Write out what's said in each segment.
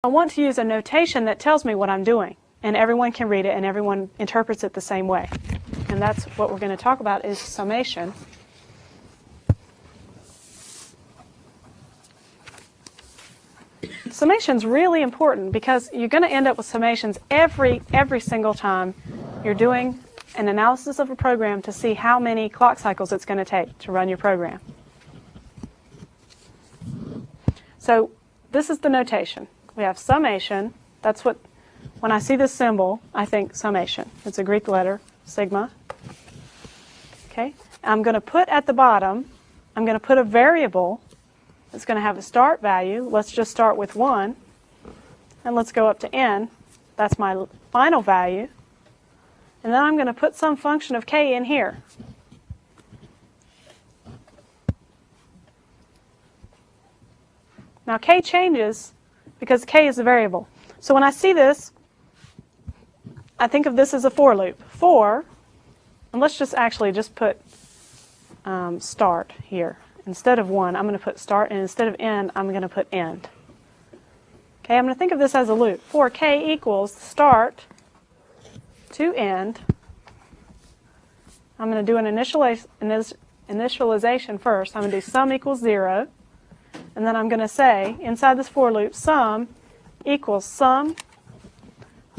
I want to use a notation that tells me what I'm doing, and everyone can read it and everyone interprets it the same way. And that's what we're going to talk about is summation. Summation's really important because you're going to end up with summations every single time you're doing an analysis of a program to see how many clock cycles it's going to take to run your program. So this is the notation. We have summation. That's what, when I see this symbol, I think summation. It's a Greek letter, sigma. Okay. I'm going to put at the bottom, I'm going to put a variable that's going to have a start value. Let's just start with 1. And let's go up to n. That's my final value. And then I'm going to put some function of k in here. Now k changes because k is a variable. So when I see this, I think of this as a for loop. For, and let's just actually just put start here. Instead of 1, I'm going to put start, and instead of end, I'm going to put end. Okay, I'm going to think of this as a loop. For k equals start to end, I'm going to do an initialization first. I'm going to do sum equals 0. And then I'm going to say, inside this for loop, sum equals sum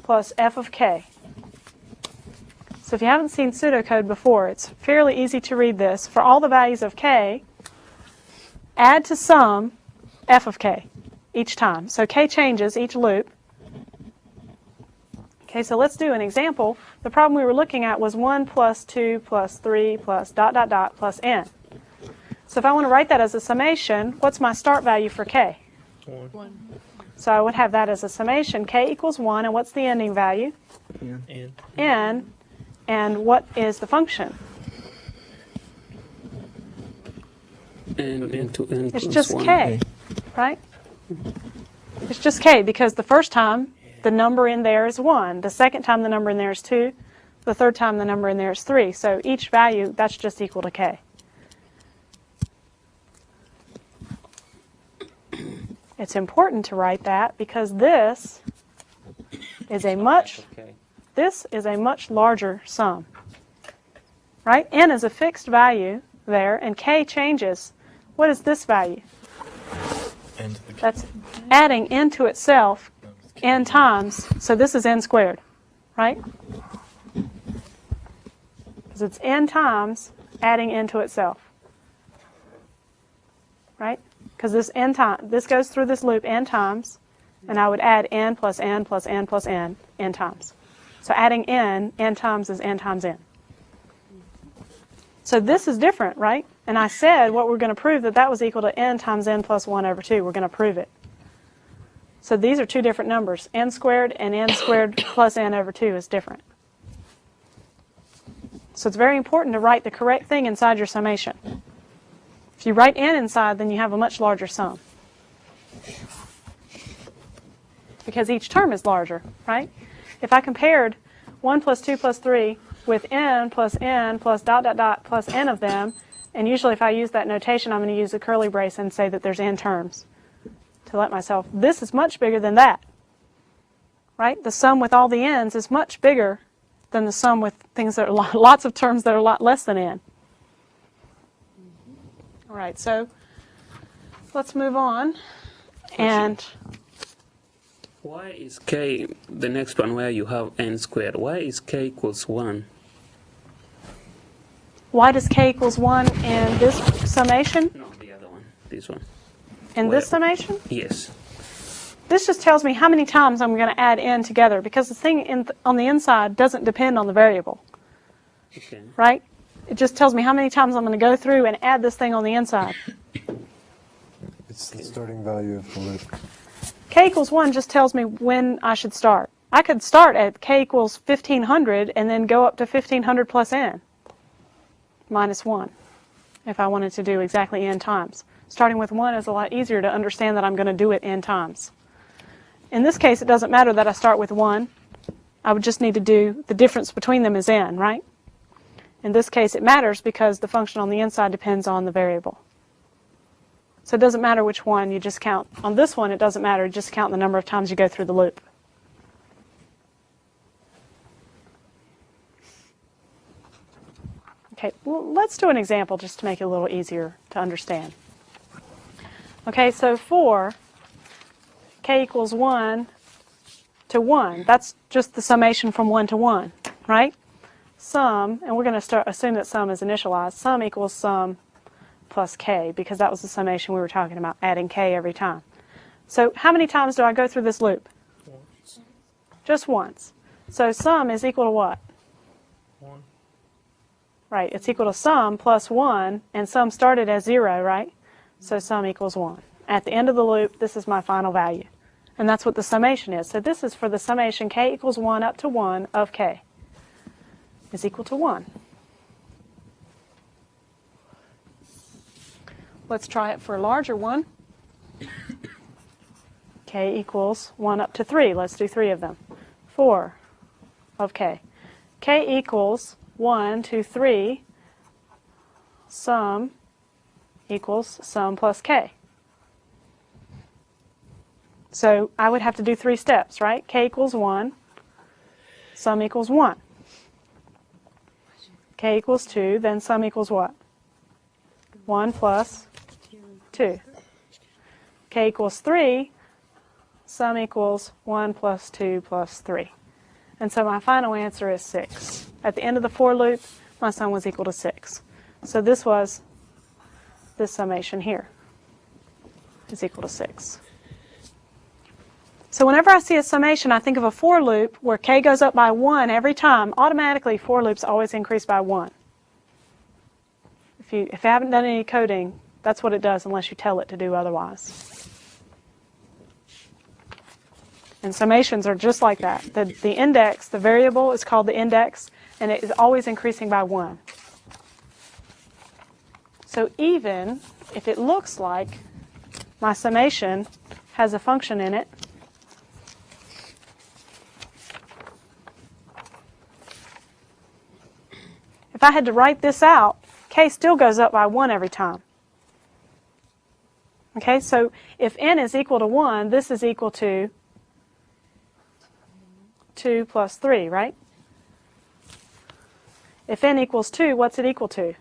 plus f of k. So if you haven't seen pseudocode before, it's fairly easy to read this. For all the values of k, add to sum f of k each time. So k changes each loop. Okay, so let's do an example. The problem we were looking at was 1 plus 2 plus 3 plus ... plus n. So if I want to write that as a summation, what's my start value for k? 1. So I would have that as a summation. K equals 1, and what's the ending value? N. N. And what is the function? N into n It's plus just 1. k, right? It's just k because the first time the number in there is 1. The second time the number in there is 2. The third time the number in there is 3. So each value, that's just equal to k. It's important to write that because this is a much larger sum, right? N is a fixed value there, and k changes. What is this value? That's adding n to itself n times. So this is n squared, right? Because it's n times adding n to itself, right? Because this goes through this loop n times, and I would add n plus n plus n plus n times. So adding n times is n times n. So this is different, right? And I said what we're going to prove that was equal to n times n plus 1 over 2. We're going to prove it. So these are two different numbers. N squared and n squared plus n over 2 is different. So it's very important to write the correct thing inside your summation. If you write n inside, then you have a much larger sum. Because each term is larger, right? If I compared 1 plus 2 plus 3 with n plus plus n of them, and usually if I use that notation, I'm going to use a curly brace and say that there's n terms to let myself, this is much bigger than that, right? The sum with all the n's is much bigger than the sum with things that are lots of terms that are a lot less than n. All right, so let's move on. And why is k, the next one where you have n squared, why is k equals 1? Why does k equals 1 in this summation? No, the other one, this one. In this summation? Yes. This just tells me how many times I'm going to add n together, because the thing on the inside doesn't depend on the variable, Okay. right? It just tells me how many times I'm going to go through and add this thing on the inside. It's the starting value of the loop. K equals 1 just tells me when I should start. I could start at k equals 1500 and then go up to 1500 plus n minus 1 if I wanted to do exactly n times. Starting with 1 is a lot easier to understand that I'm going to do it n times. In this case, it doesn't matter that I start with 1. I would just need to do the difference between them is n, right? In this case, it matters because the function on the inside depends on the variable. So it doesn't matter which one, you just count. On this one, it doesn't matter, you just count the number of times you go through the loop. Okay, well, let's do an example just to make it a little easier to understand. Okay, so for k equals 1 to 1, that's just the summation from 1 to 1, right? Sum, and we're going to assume that sum is initialized, sum equals sum plus k, because that was the summation we were talking about, adding k every time. So how many times do I go through this loop? Once. Just once. So sum is equal to what? 1. Right, it's equal to sum plus 1, and sum started as 0, right? So sum equals 1. At the end of the loop, this is my final value. And that's what the summation is. So this is for the summation k equals 1 up to 1 of k is equal to 1. Let's try it for a larger one. K equals 1 up to 3. Let's do 3 of them. 4 of k. K equals 1 to 3, sum equals sum plus k. So I would have to do 3 steps, right? K equals 1, sum equals 1. K equals 2, then sum equals what? 1 plus 2. K equals 3, sum equals 1 plus 2 plus 3. And so my final answer is 6. At the end of the for loop, my sum was equal to 6. So this was this summation here is equal to 6. So whenever I see a summation, I think of a for loop where k goes up by 1 every time. Automatically, for loops always increase by 1. If you haven't done any coding, that's what it does unless you tell it to do otherwise. And summations are just like that. The index, the variable is called the index, and it is always increasing by 1. So even if it looks like my summation has a function in it, if I had to write this out, k still goes up by 1 every time. Okay, so if n is equal to 1, this is equal to 2 plus 3, right? If n equals 2, what's it equal to?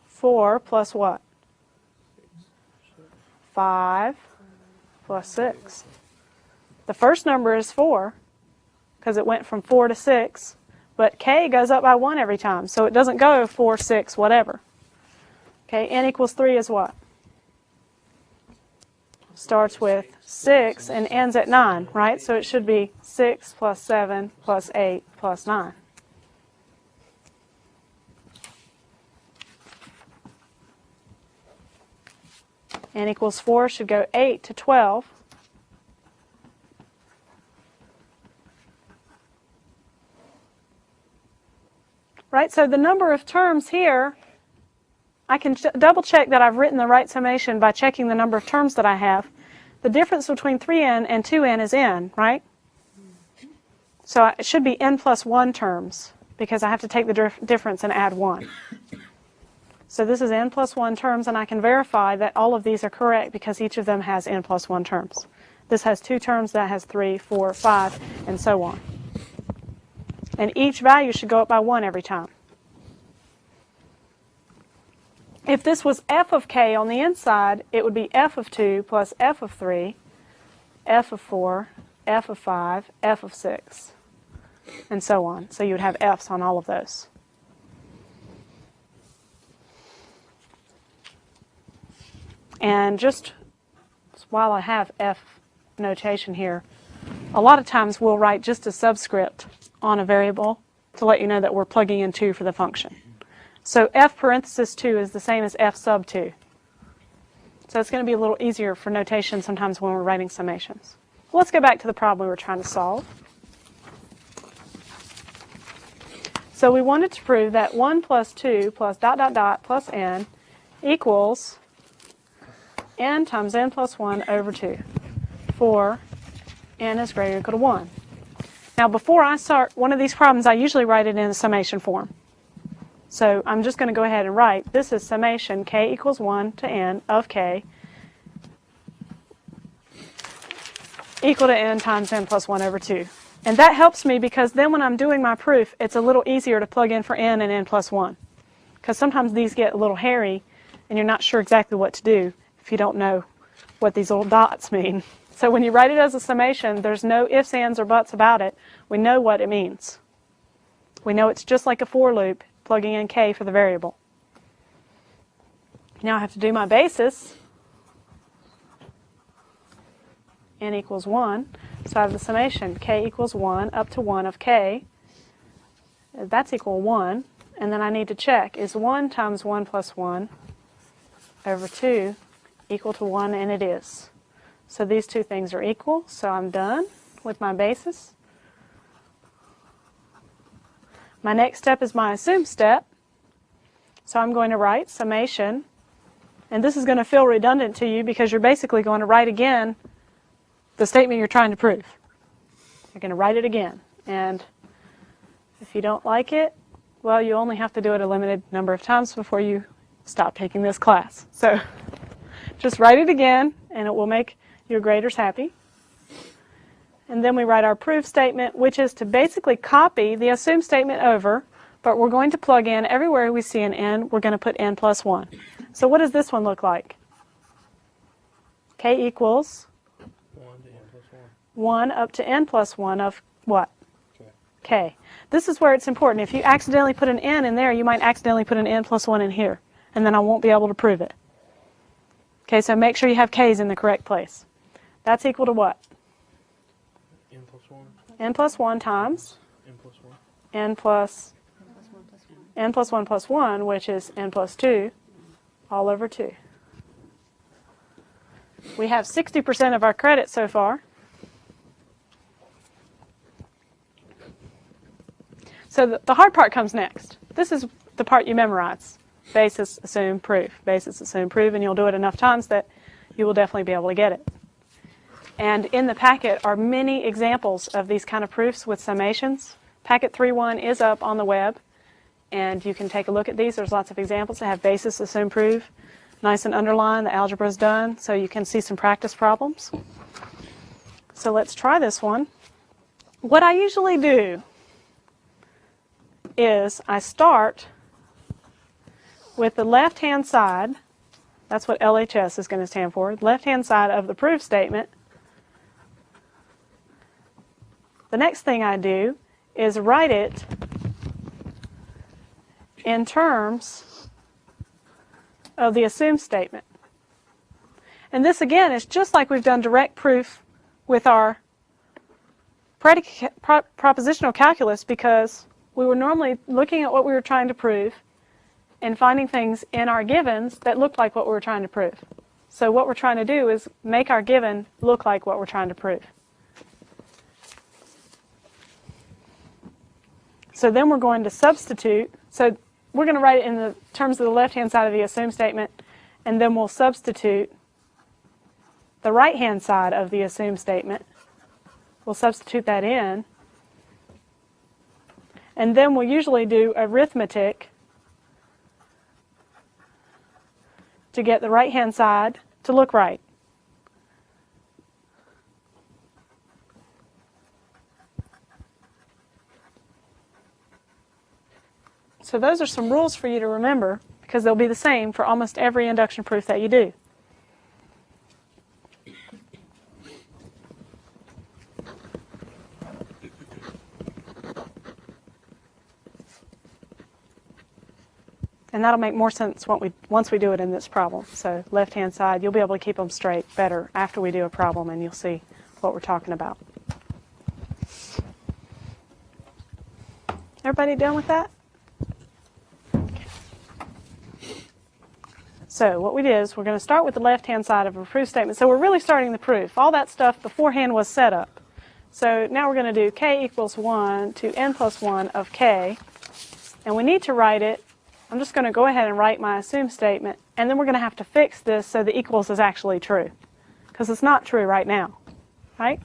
4 plus what? 5 plus 6. The first number is 4 because it went from 4 to 6, but k goes up by 1 every time, so it doesn't go 4, 6, whatever. Okay, n equals 3 is what? Starts with 6 and ends at 9, right? So it should be 6 plus 7 plus 8 plus 9. N equals 4 should go 8 to 12. Right, so the number of terms here, I can double check that I've written the right summation by checking the number of terms that I have. The difference between 3n and 2n is n, right? So it should be n plus 1 terms because I have to take the difference and add 1. So this is n plus 1 terms, and I can verify that all of these are correct because each of them has n plus 1 terms. This has 2 terms, that has 3, 4, 5, and so on. And each value should go up by 1 every time. If this was f of k on the inside, it would be f of 2 plus f of 3, f of 4, f of 5, f of 6, and so on. So you would have f's on all of those. And just while I have f notation here, a lot of times we'll write just a subscript on a variable to let you know that we're plugging in 2 for the function. So f parenthesis 2 is the same as f sub 2. So it's going to be a little easier for notation sometimes when we're writing summations. Let's go back to the problem we were trying to solve. So we wanted to prove that 1 plus 2 plus dot dot dot plus n equals n times n plus 1 over 2 for n is greater or equal to 1. Now before I start one of these problems, I usually write it in a summation form. So I'm just going to go ahead and write, this is summation k equals 1 to n of k equal to n times n plus 1 over 2. And that helps me because then when I'm doing my proof, it's a little easier to plug in for n and n plus 1. Because sometimes these get a little hairy and you're not sure exactly what to do if you don't know what these little dots mean. So when you write it as a summation, there's no ifs, ands, or buts about it. We know what it means. We know it's just like a for loop, plugging in k for the variable. Now I have to do my basis. N equals 1. So I have the summation k equals 1 up to 1 of k. That's equal 1. And then I need to check, is 1 times 1 plus 1 over 2 equal to 1? And it is. So these two things are equal. So I'm done with my basis. My next step is my assume step. So I'm going to write summation. And this is going to feel redundant to you because you're basically going to write again the statement you're trying to prove. You're going to write it again. And if you don't like it, well, you only have to do it a limited number of times before you stop taking this class. So just write it again, and it will make your graders happy. And then we write our proof statement, which is to basically copy the assume statement over, but we're going to plug in everywhere we see an n, we're going to put n plus 1. So what does this one look like? K equals 1 up to n plus 1 of what? K. This is where it's important. If you accidentally put an n in there, you might accidentally put an n plus 1 in here, and then I won't be able to prove it. Okay, so make sure you have k's in the correct place. That's equal to what? N plus 1. N plus 1 times N plus 1. n plus n plus 1 plus 1, which is n plus 2, all over 2. We have 60% of our credit so far. So the hard part comes next. This is the part you memorize. Basis, assume, proof. Basis, assume, prove, and you'll do it enough times that you will definitely be able to get it. And in the packet are many examples of these kind of proofs with summations. Packet 3.1 is up on the web, and you can take a look at these. There's lots of examples that have basis, assume, prove. Nice and underlined, the algebra is done, so you can see some practice problems. So let's try this one. What I usually do is I start with the left-hand side. That's what LHS is going to stand for, the left-hand side of the proof statement. The next thing I do is write it in terms of the assume statement. And this again is just like we've done direct proof with our propositional calculus, because we were normally looking at what we were trying to prove and finding things in our givens that looked like what we were trying to prove. So what we're trying to do is make our given look like what we're trying to prove. So then we're going to substitute. So we're going to write it in the terms of the left-hand side of the assume statement, and then we'll substitute the right-hand side of the assume statement. We'll substitute that in. And then we'll usually do arithmetic to get the right-hand side to look right. So those are some rules for you to remember, because they'll be the same for almost every induction proof that you do. And that'll make more sense once we do it in this problem. So left-hand side, you'll be able to keep them straight better after we do a problem, and you'll see what we're talking about. Everybody done with that? So what we did is we're going to start with the left-hand side of a proof statement. So we're really starting the proof. All that stuff beforehand was set up. So now we're going to do k equals 1 to n plus 1 of k. And we need to write it. I'm just going to go ahead and write my assume statement. And then we're going to have to fix this so the equals is actually true, because it's not true right now. Right?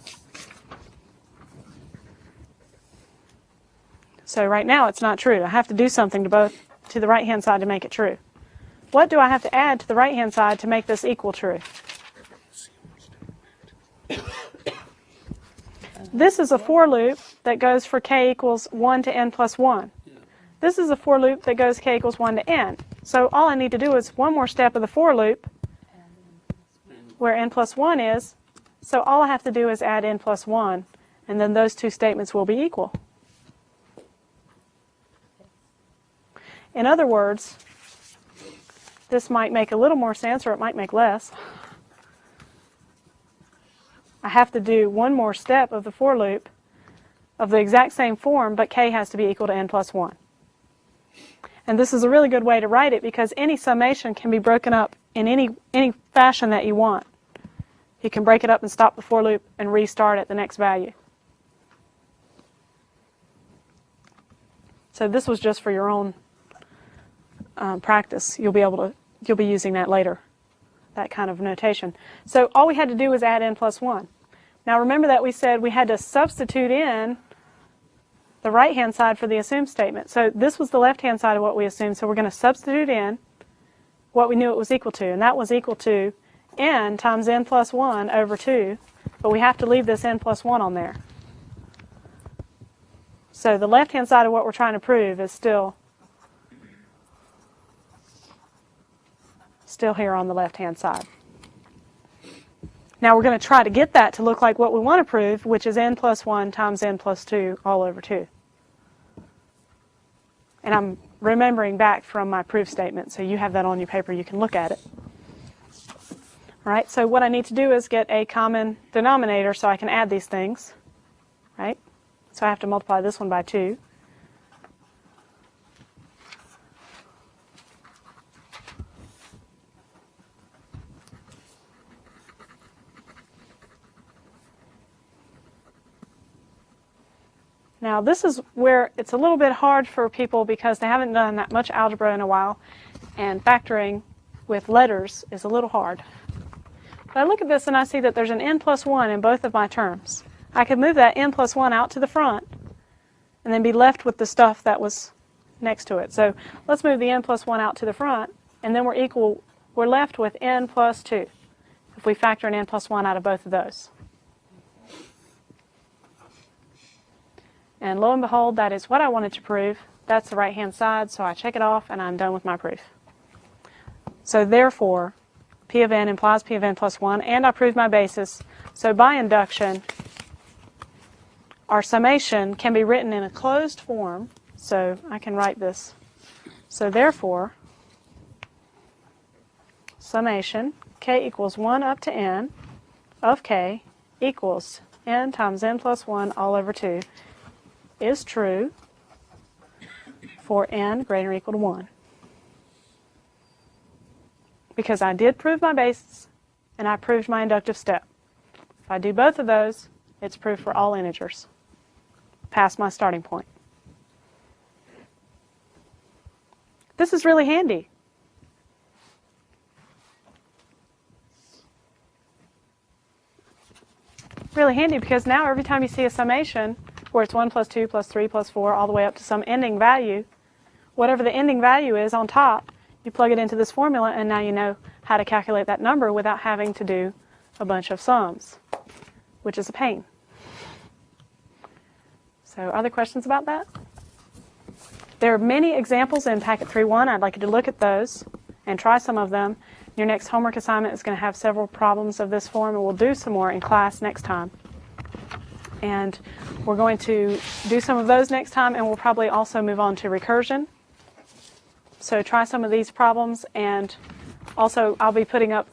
So right now it's not true. I have to do something to both to the right-hand side to make it true? What do I have to add to the right-hand side to make this equal true? This is a for loop that goes for k equals 1 to n plus 1. This is a for loop that goes k equals 1 to n. So all I need to do is one more step of the for loop where n plus 1 is. So all I have to do is add n plus 1, and then those two statements will be equal. In other words, this might make a little more sense or it might make less. I have to do one more step of the for loop of the exact same form, but k has to be equal to n plus 1. And this is a really good way to write it because any summation can be broken up in any fashion that you want. You can break it up and stop the for loop and restart at the next value. So this was just for your own practice. You'll be using that later, that kind of notation. So all we had to do was add n plus 1. Now remember that we said we had to substitute in the right-hand side for the assumed statement. So this was the left-hand side of what we assumed, so we're going to substitute in what we knew it was equal to, and that was equal to n times n plus 1 over 2, but we have to leave this n plus 1 on there. So the left-hand side of what we're trying to prove is still here on the left-hand side. Now we're going to try to get that to look like what we want to prove, which is n plus 1 times n plus 2 all over 2. And I'm remembering back from my proof statement, so you have that on your paper, you can look at it. All right, so what I need to do is get a common denominator so I can add these things, right? So I have to multiply this one by 2. Now this is where it's a little bit hard for people because they haven't done that much algebra in a while, and factoring with letters is a little hard. But I look at this and I see that there's an n plus 1 in both of my terms. I could move that n plus 1 out to the front and then be left with the stuff that was next to it. So let's move the n plus 1 out to the front, and then we're left with n plus 2 if we factor an n plus 1 out of both of those. And lo and behold, that is what I wanted to prove. That's the right-hand side, so I check it off and I'm done with my proof. So therefore, P of n implies P of n plus 1, and I proved my basis. So by induction, our summation can be written in a closed form, so I can write this. So therefore, summation k equals 1 up to n of k equals n times n plus 1 all over 2 is true for n greater or equal to 1. Because I did prove my basis and I proved my inductive step. If I do both of those, it's proof for all integers past my starting point. This is really handy. Really handy because now every time you see a summation where it's 1 plus 2 plus 3 plus 4 all the way up to some ending value, whatever the ending value is on top, you plug it into this formula and now you know how to calculate that number without having to do a bunch of sums, which is a pain. So other questions about that? There are many examples in Packet 3.1. I'd like you to look at those and try some of them. Your next homework assignment is going to have several problems of this form, and we'll do some more in class next time. And we're going to do some of those next time, and we'll probably also move on to recursion. So try some of these problems, and also I'll be putting up